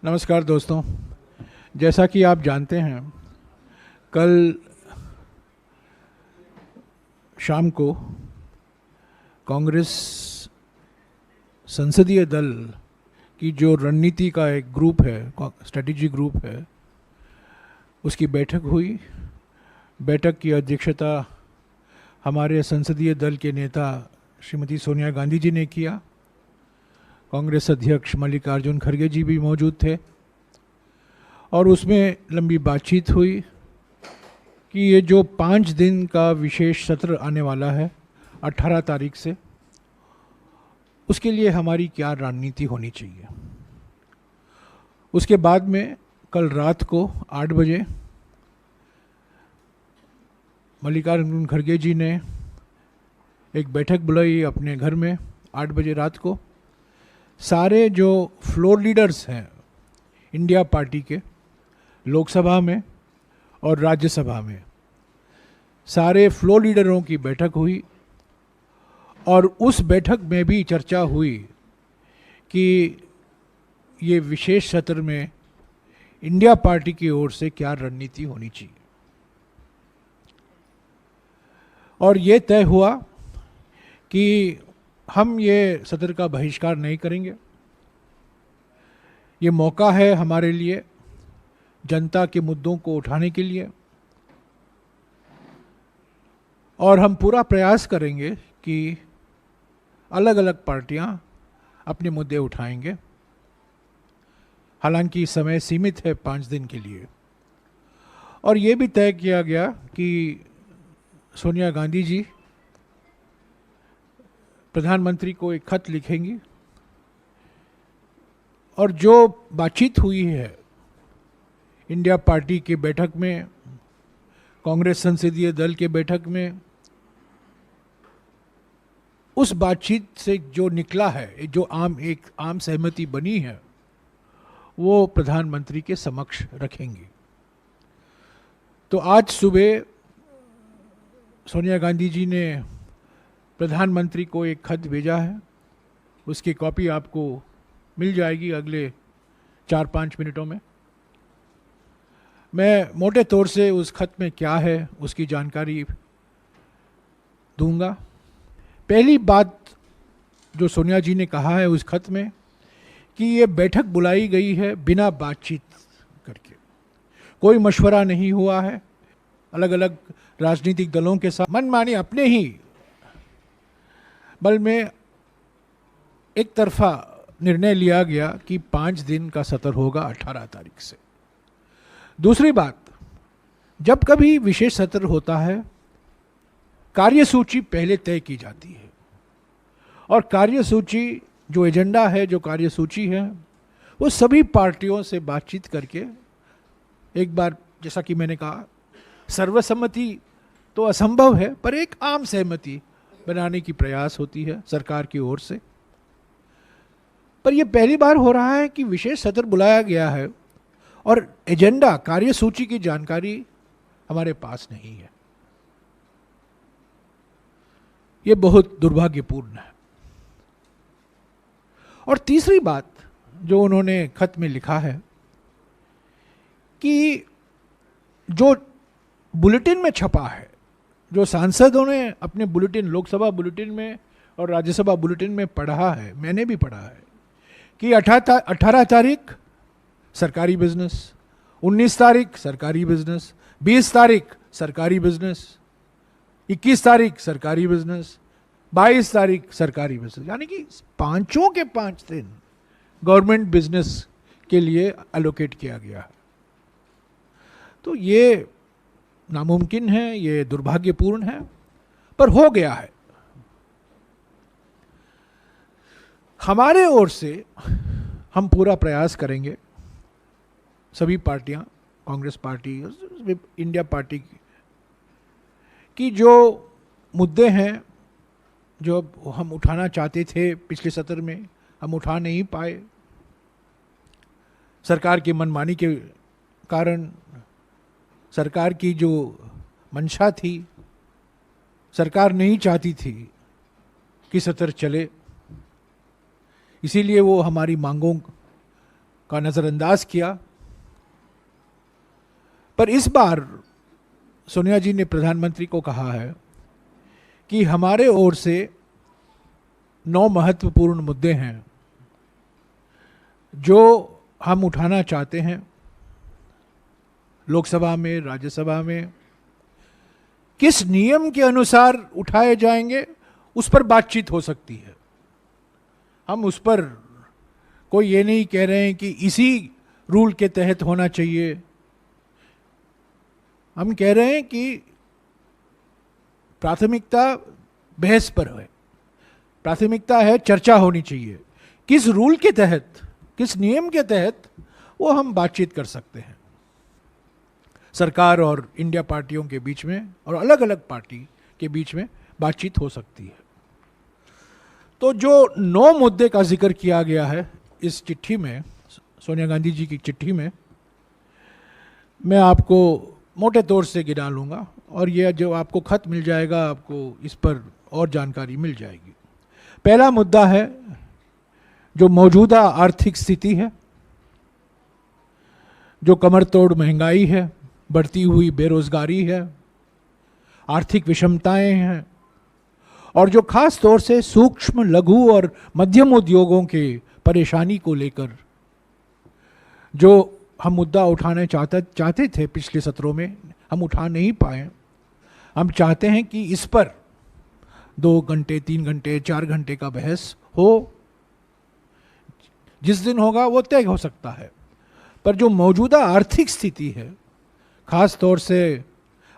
नमस्कार दोस्तों। जैसा कि आप जानते हैं, कल शाम को कांग्रेस संसदीय दल की जो रणनीति का एक ग्रुप है, स्ट्रेटेजी ग्रुप है, उसकी बैठक हुई। बैठक की अध्यक्षता हमारे संसदीय दल के नेता श्रीमती सोनिया गांधी जी ने किया। कांग्रेस अध्यक्ष मल्लिकार्जुन खड़गे जी भी मौजूद थे और उसमें लंबी बातचीत हुई कि ये जो 5 दिन का विशेष सत्र आने वाला है 18 तारीख से, उसके लिए हमारी क्या रणनीति होनी चाहिए। उसके बाद में कल रात को 8 बजे मल्लिकार्जुन खड़गे जी ने एक बैठक बुलाई अपने घर में। 8 बजे रात को सारे जो फ्लोर लीडर्स हैं इंडिया पार्टी के, लोकसभा में और राज्यसभा में, सारे फ्लोर लीडरों की बैठक हुई और उस बैठक में भी चर्चा हुई कि ये विशेष सत्र में इंडिया पार्टी की ओर से क्या रणनीति होनी चाहिए। और ये तय हुआ कि हम ये सत्र का बहिष्कार नहीं करेंगे। ये मौका है हमारे लिए जनता के मुद्दों को उठाने के लिए, और हम पूरा प्रयास करेंगे कि अलग अलग पार्टियां अपने मुद्दे उठाएंगे। हालांकि समय सीमित है 5 दिन के लिए। और ये भी तय किया गया कि सोनिया गांधी जी प्रधानमंत्री को एक खत लिखेंगी और जो बातचीत हुई है इंडिया पार्टी की बैठक में, कांग्रेस संसदीय दल के बैठक में, उस बातचीत से जो निकला है, जो एक आम सहमति बनी है, वो प्रधानमंत्री के समक्ष रखेंगी। तो आज सुबह सोनिया गांधी जी ने प्रधानमंत्री को एक खत भेजा है। उसकी कॉपी आपको मिल जाएगी अगले 4-5 मिनटों में। मैं मोटे तौर से उस खत में क्या है उसकी जानकारी दूंगा। पहली बात जो सोनिया जी ने कहा है उस खत में कि ये बैठक बुलाई गई है बिना बातचीत करके, कोई मशवरा नहीं हुआ है। अलग अलग राजनीतिक दलों के साथ मनमानी अपने ही बल में एक तरफा निर्णय लिया गया कि 5 दिन का सत्र होगा 18 तारीख से। दूसरी बात, जब कभी विशेष सत्र होता है कार्यसूची पहले तय की जाती है, और कार्यसूची जो एजेंडा है, जो कार्यसूची है, वो सभी पार्टियों से बातचीत करके एक बार, जैसा कि मैंने कहा, सर्वसम्मति तो असंभव है पर एक आम सहमति बनाने की प्रयास होती है सरकार की ओर से। पर यह पहली बार हो रहा है कि विशेष सत्र बुलाया गया है और एजेंडा, कार्यसूची की जानकारी हमारे पास नहीं है। यह बहुत दुर्भाग्यपूर्ण है। और तीसरी बात जो उन्होंने खत में लिखा है कि जो बुलेटिन में छपा है, जो सांसदों ने अपने बुलेटिन, लोकसभा बुलेटिन में और राज्यसभा बुलेटिन में पढ़ा है, मैंने भी पढ़ा है कि 18 तारीख सरकारी बिजनेस, 19 तारीख सरकारी बिजनेस, 20 तारीख सरकारी बिजनेस, 21 तारीख सरकारी बिजनेस, 22 तारीख सरकारी बिजनेस, यानी कि 5 के 5 दिन गवर्नमेंट बिजनेस के लिए एलोकेट किया गया है। तो ये नामुमकिन है, ये दुर्भाग्यपूर्ण है, पर हो गया है। हमारे ओर से हम पूरा प्रयास करेंगे, सभी पार्टियां, कांग्रेस पार्टी, इंडिया पार्टी की जो मुद्दे हैं, जो हम उठाना चाहते थे पिछले सत्र में, हम उठा नहीं पाए सरकार की मनमानी के कारण। सरकार की जो मंशा थी, सरकार नहीं चाहती थी कि सत्र चले, इसीलिए वो हमारी मांगों का नज़रअंदाज किया। पर इस बार सोनिया जी ने प्रधानमंत्री को कहा है कि हमारे ओर से 9 महत्वपूर्ण मुद्दे हैं जो हम उठाना चाहते हैं लोकसभा में, राज्यसभा में। किस नियम के अनुसार उठाए जाएंगे उस पर बातचीत हो सकती है। हम उस पर कोई ये नहीं कह रहे हैं कि इसी रूल के तहत होना चाहिए। हम कह रहे हैं कि प्राथमिकता बहस पर है, प्राथमिकता है चर्चा होनी चाहिए। किस रूल के तहत, किस नियम के तहत, वो हम बातचीत कर सकते हैं सरकार और इंडिया पार्टियों के बीच में, और अलग अलग पार्टी के बीच में बातचीत हो सकती है। तो जो 9 मुद्दे का जिक्र किया गया है इस चिट्ठी में, सोनिया गांधी जी की चिट्ठी में, मैं आपको मोटे तौर से गिना लूँगा और यह जो आपको खत मिल जाएगा आपको इस पर और जानकारी मिल जाएगी। पहला मुद्दा है जो मौजूदा आर्थिक स्थिति है, जो कमर तोड़ महंगाई है, बढ़ती हुई बेरोजगारी है, आर्थिक विषमताएं हैं, और जो खास तौर से सूक्ष्म, लघु और मध्यम उद्योगों के परेशानी को लेकर जो हम मुद्दा उठाने चाहते थे पिछले सत्रों में, हम उठा नहीं पाए। हम चाहते हैं कि इस पर 2 घंटे, 3 घंटे, 4 घंटे का बहस हो। जिस दिन होगा वो तय हो सकता है, पर जो मौजूदा आर्थिक स्थिति है, खास तौर से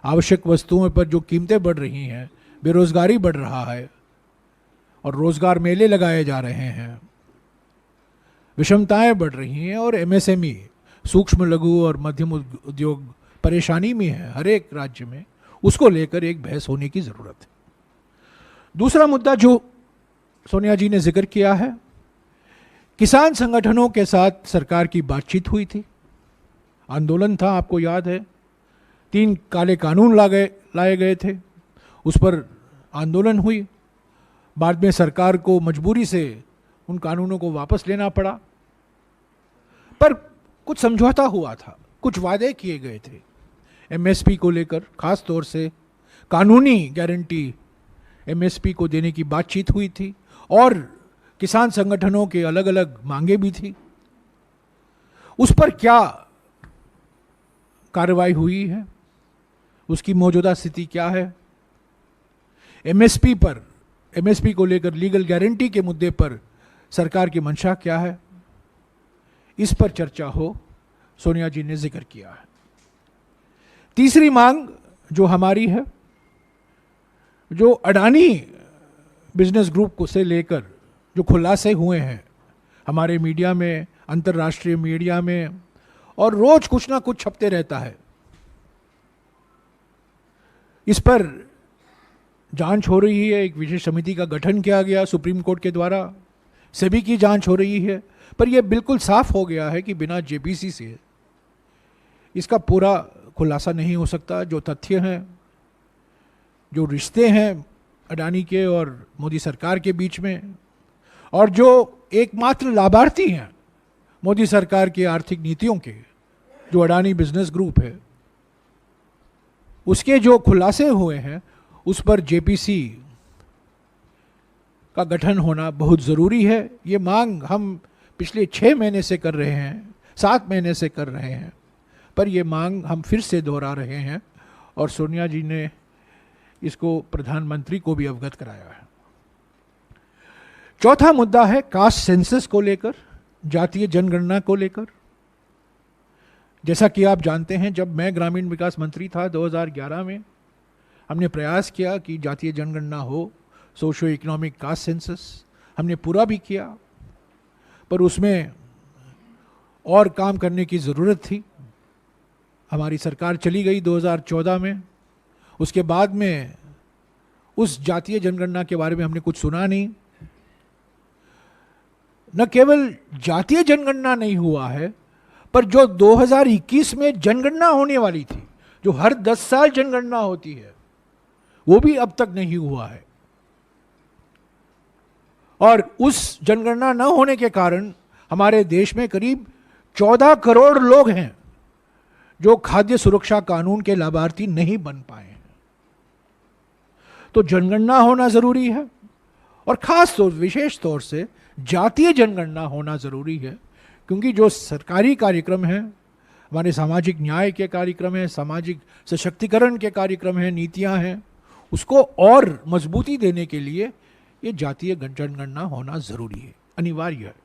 आवश्यक वस्तुओं पर जो कीमतें बढ़ रही हैं, बेरोजगारी बढ़ रहा है और रोजगार मेले लगाए जा रहे हैं, विषमताएं बढ़ रही हैं और एमएसएमई, सूक्ष्म, लघु और मध्यम उद्योग परेशानी में है हर एक राज्य में, उसको लेकर एक बहस होने की ज़रूरत है। दूसरा मुद्दा जो सोनिया जी ने जिक्र किया है, किसान संगठनों के साथ सरकार की बातचीत हुई थी, आंदोलन था, आपको याद है, 3 काले कानून लाए गए थे, उस पर आंदोलन हुई। बाद में सरकार को मजबूरी से उन कानूनों को वापस लेना पड़ा, पर कुछ समझौता हुआ था, कुछ वादे किए गए थे एमएसपी को लेकर, खास तौर से कानूनी गारंटी एमएसपी को देने की बातचीत हुई थी और किसान संगठनों के अलग अलग मांगे भी थी। उस पर क्या कार्रवाई हुई है, उसकी मौजूदा स्थिति क्या है, एमएसपी को लेकर लीगल गारंटी के मुद्दे पर सरकार की मंशा क्या है, इस पर चर्चा हो, सोनिया जी ने जिक्र किया है। तीसरी मांग जो हमारी है, जो अडानी बिजनेस ग्रुप को से लेकर जो खुलासे हुए हैं हमारे मीडिया में, अंतर्राष्ट्रीय मीडिया में, और रोज कुछ ना कुछ छपते रहता है, इस पर जांच हो रही है। एक विशेष समिति का गठन किया गया सुप्रीम कोर्ट के द्वारा, सेबी की जांच हो रही है, पर यह बिल्कुल साफ हो गया है कि बिना जेपीसी से इसका पूरा खुलासा नहीं हो सकता। जो तथ्य हैं, जो रिश्ते हैं अडानी के और मोदी सरकार के बीच में, और जो एकमात्र लाभार्थी हैं मोदी सरकार की आर्थिक नीतियों के, जो अडानी बिजनेस ग्रुप है, उसके जो खुलासे हुए हैं, उस पर जेपीसी का गठन होना बहुत ज़रूरी है। ये मांग हम पिछले 6 महीने से कर रहे हैं, 7 महीने से कर रहे हैं, पर ये मांग हम फिर से दोहरा रहे हैं और सोनिया जी ने इसको प्रधानमंत्री को भी अवगत कराया है। चौथा मुद्दा है कास्ट सेंसस को लेकर, जातीय जनगणना को लेकर। जैसा कि आप जानते हैं, जब मैं ग्रामीण विकास मंत्री था 2011 में, हमने प्रयास किया कि जातीय जनगणना हो, सोशो इकोनॉमिक कास्ट सेंसस, हमने पूरा भी किया, पर उसमें और काम करने की ज़रूरत थी। हमारी सरकार चली गई 2014 में, उसके बाद में उस जातीय जनगणना के बारे में हमने कुछ सुना नहीं। न केवल जातीय जनगणना नहीं हुआ है, पर जो 2021 में जनगणना होने वाली थी, जो हर 10 साल जनगणना होती है, वो भी अब तक नहीं हुआ है। और उस जनगणना न होने के कारण हमारे देश में करीब 14 करोड़ लोग हैं जो खाद्य सुरक्षा कानून के लाभार्थी नहीं बन पाए हैं। तो जनगणना होना जरूरी है, और खास तौर विशेष तौर से जातीय जनगणना होना जरूरी है, क्योंकि जो सरकारी कार्यक्रम है, हमारे सामाजिक न्याय के कार्यक्रम है, सामाजिक सशक्तिकरण के कार्यक्रम है, नीतियां हैं, उसको और मजबूती देने के लिए ये जातीय जनगणना होना जरूरी है, अनिवार्य है।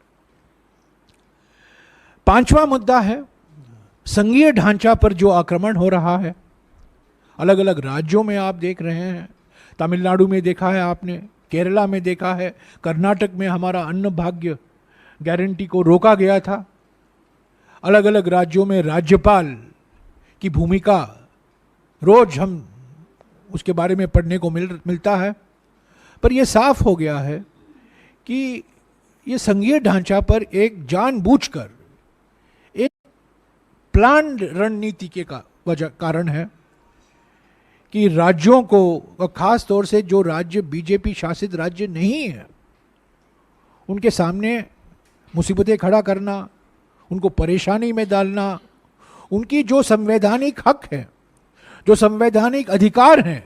पांचवा मुद्दा है संघीय ढांचा पर जो आक्रमण हो रहा है। अलग अलग राज्यों में आप देख रहे हैं, तमिलनाडु में देखा है आपने, केरला में देखा है, कर्नाटक में हमारा अन्न भाग्य गारंटी को रोका गया था। अलग अलग राज्यों में राज्यपाल की भूमिका रोज हम उसके बारे में पढ़ने को मिलता है। पर यह साफ हो गया है कि ये संघीय ढांचा पर एक जानबूझकर एक प्लान रणनीति के कारण है कि राज्यों को, और खास तौर से जो राज्य बीजेपी शासित राज्य नहीं है, उनके सामने मुसीबतें खड़ा करना, उनको परेशानी में डालना, उनकी जो संवैधानिक हक है, जो संवैधानिक अधिकार हैं,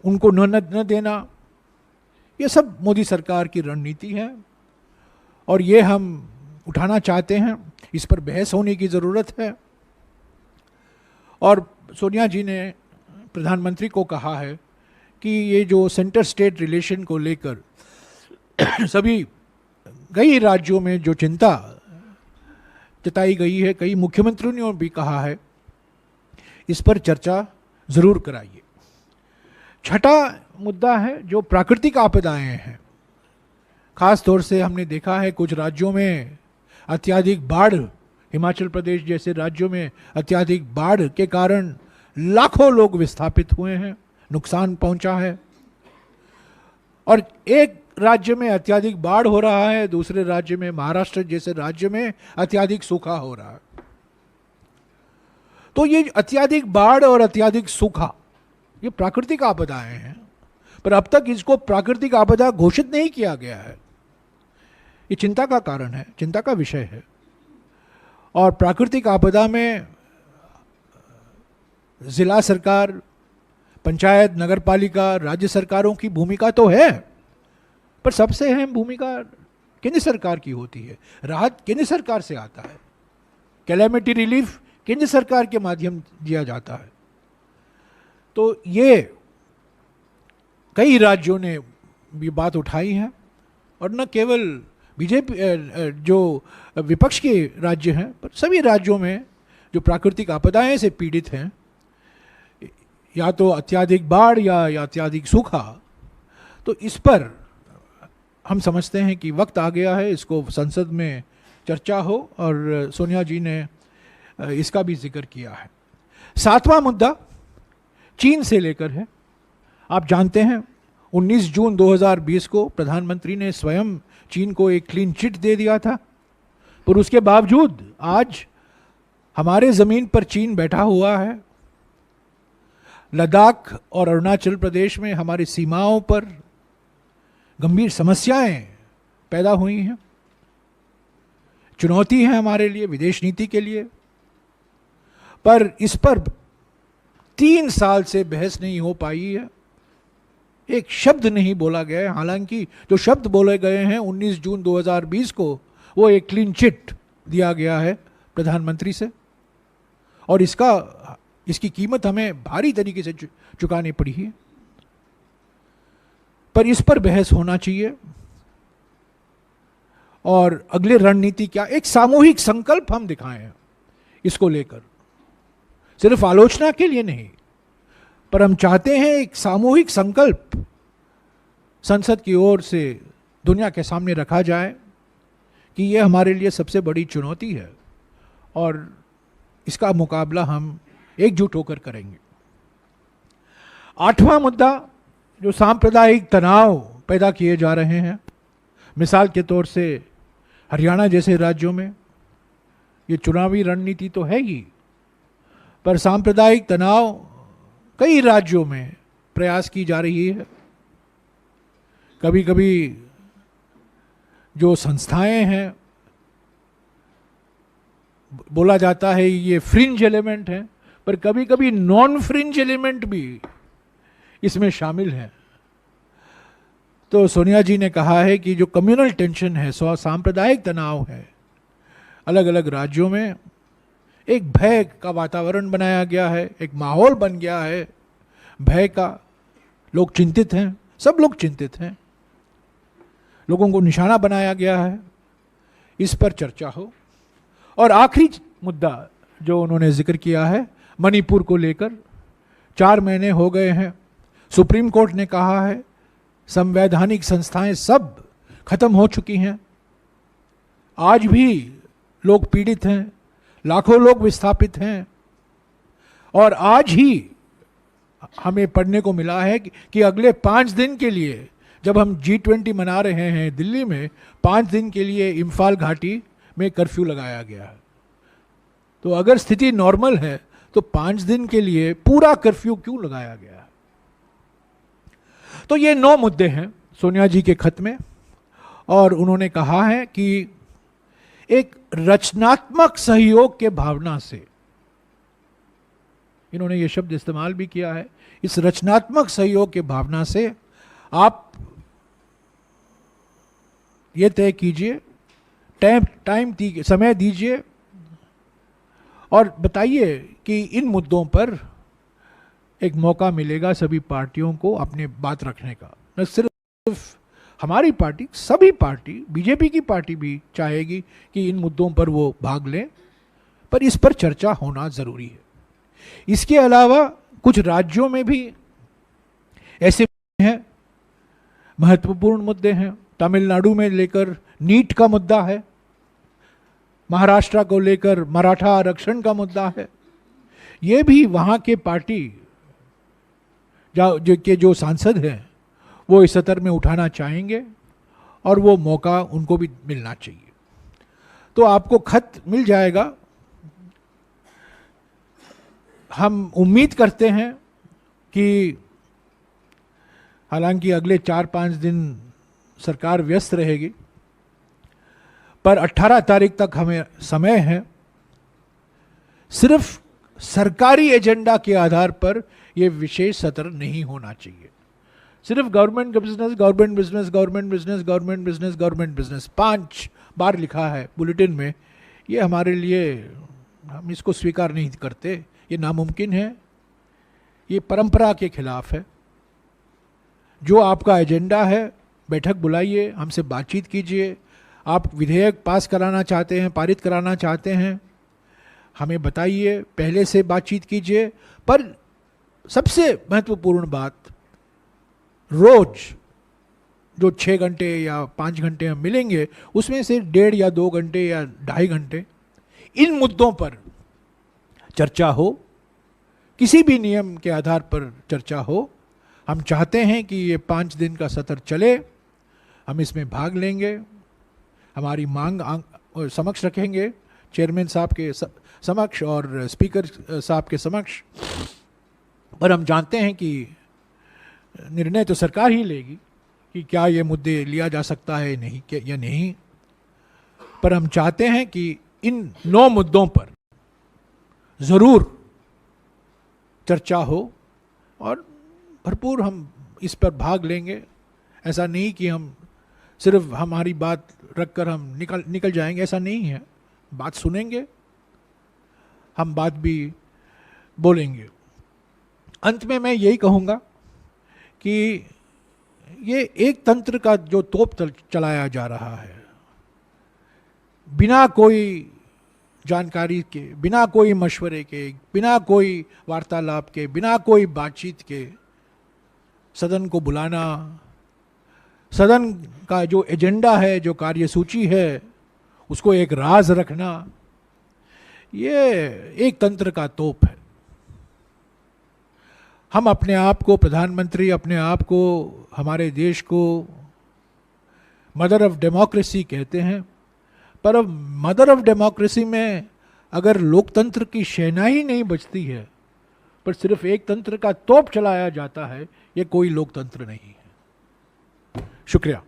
उनको न देना, ये सब मोदी सरकार की रणनीति है। और ये हम उठाना चाहते हैं, इस पर बहस होने की ज़रूरत है। और सोनिया जी ने प्रधानमंत्री को कहा है कि ये जो सेंटर स्टेट रिलेशन को लेकर सभी कई राज्यों में जो चिंता जताई गई है, कई मुख्यमंत्रियों ने भी कहा है, इस पर चर्चा ज़रूर कराइए। छठा मुद्दा है जो प्राकृतिक आपदाएं हैं। खास तौर से हमने देखा है कुछ राज्यों में अत्यधिक बाढ़, हिमाचल प्रदेश जैसे राज्यों में अत्यधिक बाढ़ के कारण लाखों लोग विस्थापित हुए हैं, नुकसान पहुंचा है। और एक राज्य में अत्यधिक बाढ़ हो रहा है, दूसरे राज्य में, महाराष्ट्र जैसे राज्य में अत्यधिक सूखा हो रहा है। तो ये अत्यधिक बाढ़ और अत्यधिक सूखा ये प्राकृतिक आपदाएं हैं, पर अब तक इसको प्राकृतिक आपदा घोषित नहीं किया गया है। ये चिंता का कारण है, चिंता का विषय है। और प्राकृतिक आपदा में जिला सरकार, पंचायत, नगरपालिका, राज्य सरकारों की भूमिका तो है, पर सबसे अहम भूमिका केंद्र सरकार की होती है। राहत केंद्र सरकार से आता है, कैलेमिटी रिलीफ केंद्र सरकार के माध्यम दिया जाता है। तो ये कई राज्यों ने भी बात उठाई है, और न केवल बीजेपी जो विपक्ष के राज्य हैं, पर सभी राज्यों में जो प्राकृतिक आपदाएं से पीड़ित हैं, या तो अत्यधिक बाढ़ या अत्यधिक सूखा, तो इस पर हम समझते हैं कि वक्त आ गया है इसको संसद में चर्चा हो, और सोनिया जी ने इसका भी जिक्र किया है। सातवां मुद्दा चीन से लेकर है। आप जानते हैं 19 जून 2020 को प्रधानमंत्री ने स्वयं चीन को एक क्लीन चिट दे दिया था, पर उसके बावजूद आज हमारे ज़मीन पर चीन बैठा हुआ है। लद्दाख और अरुणाचल प्रदेश में हमारी सीमाओं पर गंभीर समस्याएं पैदा हुई हैं, चुनौती है हमारे लिए, विदेश नीति के लिए। पर इस पर 3 साल से बहस नहीं हो पाई है, एक शब्द नहीं बोला गया है। हालांकि जो शब्द बोले गए हैं 19 जून 2020 को, वो एक क्लीन चिट दिया गया है प्रधानमंत्री से, और इसकी कीमत हमें भारी तरीके से चुकानी पड़ी है। पर इस पर बहस होना चाहिए, और अगले रणनीति क्या, एक सामूहिक संकल्प हम दिखाएं हैं इसको लेकर, सिर्फ आलोचना के लिए नहीं, पर हम चाहते हैं एक सामूहिक संकल्प संसद की ओर से दुनिया के सामने रखा जाए कि यह हमारे लिए सबसे बड़ी चुनौती है, और इसका मुकाबला हम एकजुट होकर करेंगे। 8वां मुद्दा जो सांप्रदायिक तनाव पैदा किए जा रहे हैं, मिसाल के तौर से हरियाणा जैसे राज्यों में, ये चुनावी रणनीति तो है ही, पर सांप्रदायिक तनाव कई राज्यों में प्रयास की जा रही है। कभी कभी जो संस्थाएं हैं बोला जाता है ये फ्रिंज एलिमेंट है, पर कभी कभी नॉन फ्रिंज एलिमेंट भी इसमें शामिल हैं। तो सोनिया जी ने कहा है कि जो कम्युनल टेंशन है, सांप्रदायिक तनाव है, अलग अलग राज्यों में एक भय का वातावरण बनाया गया है, एक माहौल बन गया है भय का। लोग चिंतित हैं, सब लोग चिंतित हैं, लोगों को निशाना बनाया गया है, इस पर चर्चा हो। और आखिरी मुद्दा जो उन्होंने जिक्र किया है मणिपुर को लेकर, 4 महीने हो गए हैं, सुप्रीम कोर्ट ने कहा है संवैधानिक संस्थाएं सब खत्म हो चुकी हैं, आज भी लोग पीड़ित हैं, लाखों लोग विस्थापित हैं। और आज ही हमें पढ़ने को मिला है कि अगले 5 दिन के लिए, जब हम G20 मना रहे हैं दिल्ली में, 5 दिन के लिए इम्फाल घाटी में कर्फ्यू लगाया गया है। तो अगर स्थिति नॉर्मल है तो 5 दिन के लिए पूरा कर्फ्यू क्यों लगाया गया है? तो ये 9 मुद्दे हैं सोनिया जी के खत में, और उन्होंने कहा है कि एक रचनात्मक सहयोग के भावना से, इन्होंने ये शब्द इस्तेमाल भी किया है, इस रचनात्मक सहयोग के भावना से आप ये तय कीजिए, समय दीजिए और बताइए कि इन मुद्दों पर एक मौका मिलेगा सभी पार्टियों को अपने बात रखने का। न सिर्फ हमारी पार्टी, सभी पार्टी, बीजेपी की पार्टी भी चाहेगी कि इन मुद्दों पर वो भाग लें, पर इस पर चर्चा होना जरूरी है। इसके अलावा कुछ राज्यों में भी ऐसे हैं, महत्वपूर्ण मुद्दे हैं। तमिलनाडु में लेकर नीट का मुद्दा है, महाराष्ट्र को लेकर मराठा आरक्षण का मुद्दा है। ये भी वहाँ के पार्टी जो सांसद हैं वो इस सत्र में उठाना चाहेंगे और वो मौका उनको भी मिलना चाहिए। तो आपको खत मिल जाएगा। हम उम्मीद करते हैं कि हालांकि अगले 4-5 दिन सरकार व्यस्त रहेगी, पर 18 तारीख तक हमें समय है। सिर्फ सरकारी एजेंडा के आधार पर यह विशेष सत्र नहीं होना चाहिए। सिर्फ government business, government business, government business, government business, government business 5 बार लिखा है बुलेटिन में, ये हमारे लिए, हम इसको स्वीकार नहीं करते। ये नामुमकिन है, ये परंपरा के खिलाफ है। जो आपका एजेंडा है, बैठक बुलाइए, हमसे बातचीत कीजिए। आप विधेयक पास कराना चाहते हैं, पारित कराना चाहते हैं, हमें बताइए, पहले से बातचीत कीजिए। पर सबसे महत्वपूर्ण बात, रोज जो 6 घंटे या 5 घंटे हम मिलेंगे, उसमें से 1.5 या 2 घंटे या 2.5 घंटे इन मुद्दों पर चर्चा हो, किसी भी नियम के आधार पर चर्चा हो। हम चाहते हैं कि ये 5 दिन का सत्र चले, हम इसमें भाग लेंगे, हमारी मांग समक्ष रखेंगे, चेयरमैन साहब के समक्ष और स्पीकर साहब के समक्ष। पर हम जानते हैं कि निर्णय तो सरकार ही लेगी कि क्या ये मुद्दे लिया जा सकता है नहीं या नहीं। पर हम चाहते हैं कि इन 9 मुद्दों पर ज़रूर चर्चा हो और भरपूर हम इस पर भाग लेंगे। ऐसा नहीं कि हम सिर्फ हमारी बात रखकर हम निकल जाएंगे, ऐसा नहीं है। बात सुनेंगे, हम बात भी बोलेंगे। अंत में मैं यही कहूँगा कि ये एक तंत्र का जो तोप चलाया जा रहा है, बिना कोई जानकारी के, बिना कोई मशवरे के, बिना कोई वार्तालाप के, बिना कोई बातचीत के सदन को बुलाना, सदन का जो एजेंडा है, जो कार्यसूची है, उसको एक राज रखना, ये एक तंत्र का तोप है। हम अपने आप को, प्रधानमंत्री अपने आप को, हमारे देश को मदर ऑफ डेमोक्रेसी कहते हैं, पर अब मदर ऑफ डेमोक्रेसी में अगर लोकतंत्र की शहनाई नहीं बजती है, पर सिर्फ एक तंत्र का तोप चलाया जाता है, ये कोई लोकतंत्र नहीं है। शुक्रिया।